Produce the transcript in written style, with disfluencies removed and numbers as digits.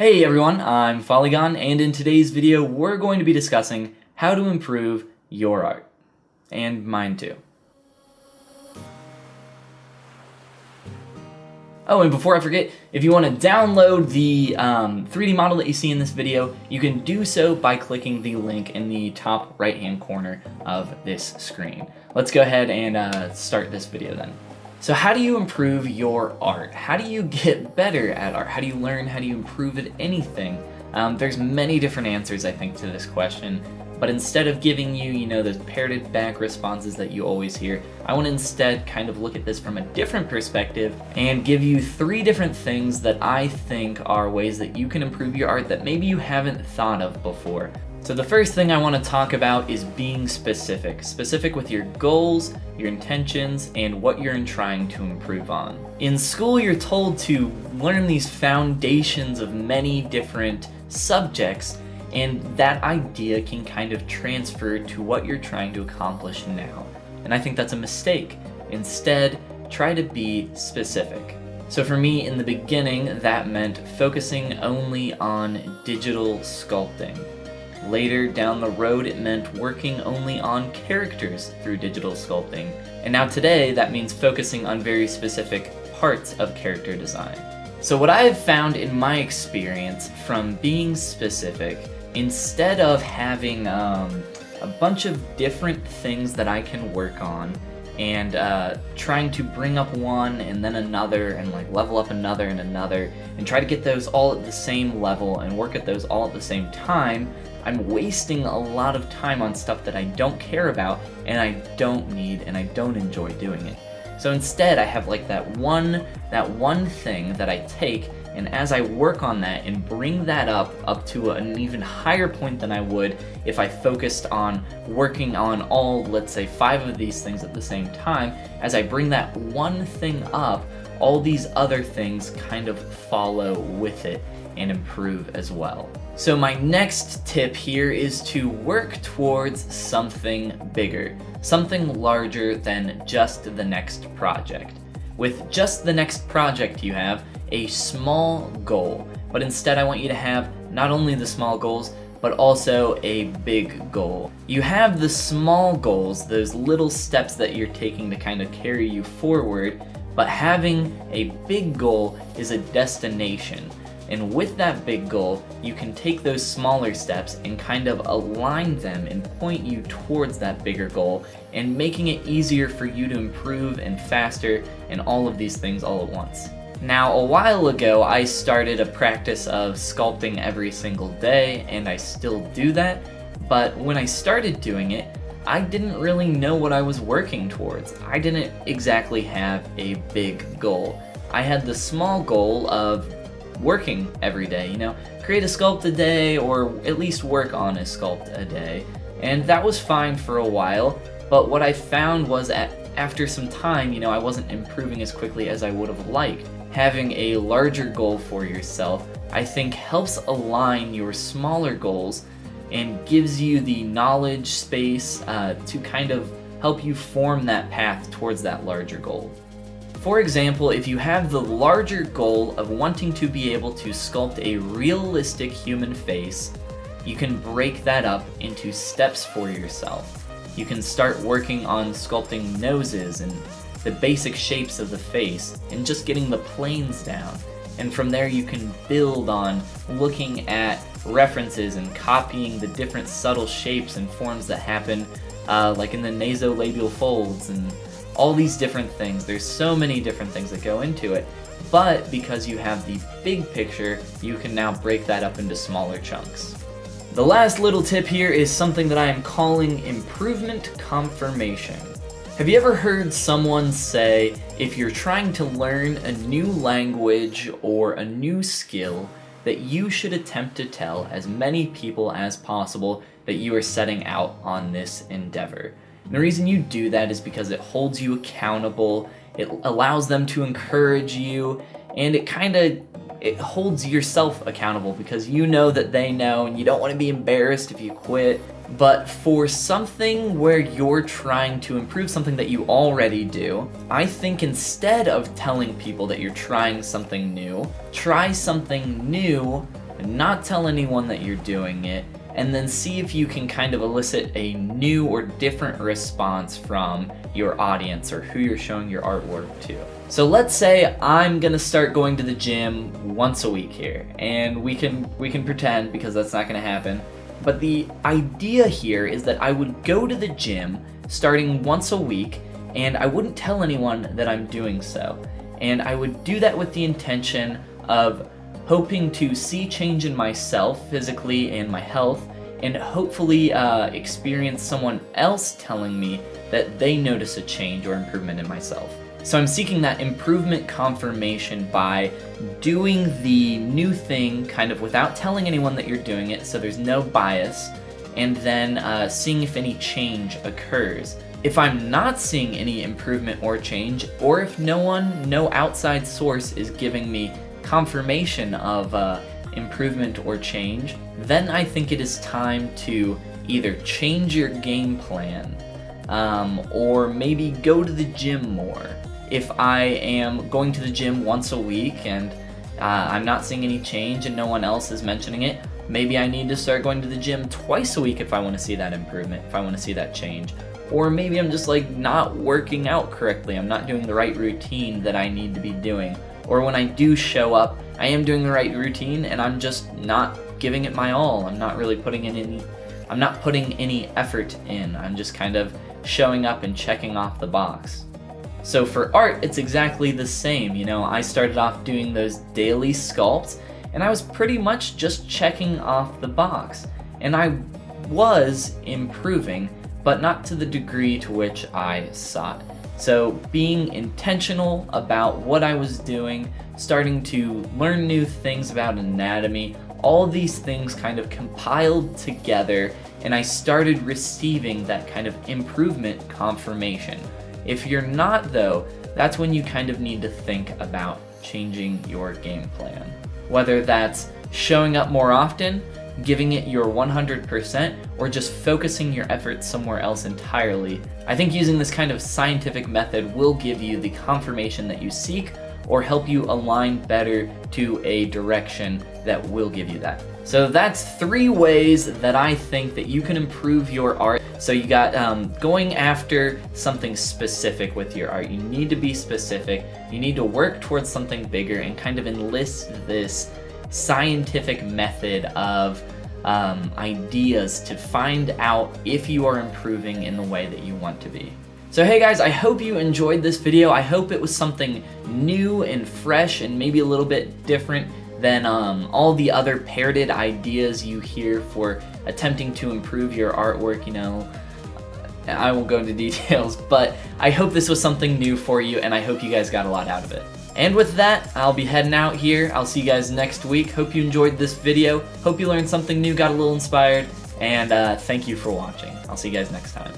Hey everyone, I'm Follygon, and in today's video we're going to be discussing how to improve your art. And mine too. Oh, and before I forget, if you want to download the 3D model that you see in this video, you can do so by clicking the link in the top right-hand corner of this screen. Let's go ahead and start this video then. So how do you improve your art? How do you get better at art? How do you learn? How do you improve at anything? There's many different answers, I think, to this question. But instead of giving you, those parroted back responses that you always hear, I want to instead kind of look at this from a different perspective and give you 3 different things that I think are ways that you can improve your art that maybe you haven't thought of before. So the first thing I want to talk about is being specific. Specific with your goals, your intentions, and what you're trying to improve on. In school, you're told to learn these foundations of many different subjects, and that idea can kind of transfer to what you're trying to accomplish now. And I think that's a mistake. Instead, try to be specific. So for me, in the beginning, that meant focusing only on digital sculpting. Later down the road, it meant working only on characters through digital sculpting. And now today, that means focusing on very specific parts of character design. So what I have found in my experience from being specific, instead of having a bunch of different things that I can work on and trying to bring up one and then another and level up another and another and try to get those all at the same level and work at those all at the same time, I'm wasting a lot of time on stuff that I don't care about and I don't need and I don't enjoy doing it. So instead I have that one thing that I take, and as I work on that and bring that up to an even higher point than I would if I focused on working on all, let's say, 5 of these things at the same time, as I bring that one thing up, all these other things kind of follow with it and improve as well. So my next tip here is to work towards something bigger, something larger than just the next project. With just the next project, you have a small goal, but instead I want you to have not only the small goals, but also a big goal. You have the small goals, those little steps that you're taking to kind of carry you forward, but having a big goal is a destination. And with that big goal, you can take those smaller steps and kind of align them and point you towards that bigger goal, and making it easier for you to improve and faster and all of these things all at once. Now, a while ago, I started a practice of sculpting every single day, and I still do that, but when I started doing it, I didn't really know what I was working towards. I didn't exactly have a big goal. I had the small goal of working every day, create a sculpt a day or at least work on a sculpt a day. And that was fine for a while, but what I found was after some time, I wasn't improving as quickly as I would have liked. Having a larger goal for yourself, I think, helps align your smaller goals and gives you the knowledge space to kind of help you form that path towards that larger goal. For example, if you have the larger goal of wanting to be able to sculpt a realistic human face, you can break that up into steps for yourself. You can start working on sculpting noses and the basic shapes of the face and just getting the planes down. And from there you can build on looking at references and copying the different subtle shapes and forms that happen like in the nasolabial folds and all these different things. There's so many different things that go into it, but because you have the big picture, you can now break that up into smaller chunks. The last little tip here is something that I am calling improvement confirmation. Have you ever heard someone say, if you're trying to learn a new language or a new skill, that you should attempt to tell as many people as possible that you are setting out on this endeavor? And the reason you do that is because it holds you accountable, it allows them to encourage you, and it holds yourself accountable because you know that they know and you don't want to be embarrassed if you quit. But for something where you're trying to improve something that you already do, I think instead of telling people that you're trying something new, try something new not tell anyone that you're doing it, and then see if you can kind of elicit a new or different response from your audience or who you're showing your artwork to. So let's say I'm gonna start going to the gym once a week here, and we can pretend, because that's not gonna happen. But the idea here is that I would go to the gym starting once a week, and I wouldn't tell anyone that I'm doing so. And I would do that with the intention of hoping to see change in myself physically and my health, and hopefully experience someone else telling me that they notice a change or improvement in myself. So I'm seeking that improvement confirmation by doing the new thing kind of without telling anyone that you're doing it, so there's no bias, and then seeing if any change occurs. If I'm not seeing any improvement or change, or if no outside source is giving me confirmation of improvement or change, then I think it is time to either change your game plan or maybe go to the gym more. If I am going to the gym once a week and I'm not seeing any change and no one else is mentioning it, maybe I need to start going to the gym twice a week if I want to see that improvement, if I want to see that change. Or maybe I'm just like not working out correctly, I'm not doing the right routine that I need to be doing. Or when I do show up, I am doing the right routine and I'm just not giving it my all. I'm not really putting any effort in. I'm just kind of showing up and checking off the box. So for art, it's exactly the same. You know, I started off doing those daily sculpts and I was pretty much just checking off the box. And I was improving, but not to the degree to which I sought. So being intentional about what I was doing, starting to learn new things about anatomy, all of these things kind of compiled together, and I started receiving that kind of improvement confirmation. If you're not though, that's when you kind of need to think about changing your game plan. Whether that's showing up more often, giving it your 100%, or just focusing your efforts somewhere else entirely. I think using this kind of scientific method will give you the confirmation that you seek, or help you align better to a direction that will give you that. So that's 3 ways that I think that you can improve your art. So you got going after something specific with your art. You need to be specific. You need to work towards something bigger and kind of enlist this scientific method of ideas to find out if you are improving in the way that you want to be. So hey guys, I hope you enjoyed this video. I hope it was something new and fresh and maybe a little bit different than all the other parroted ideas you hear for attempting to improve your artwork. You know, I won't go into details, but I hope this was something new for you, and I hope you guys got a lot out of it. And with that, I'll be heading out here. I'll see you guys next week. Hope you enjoyed this video. Hope you learned something new, got a little inspired, and thank you for watching. I'll see you guys next time.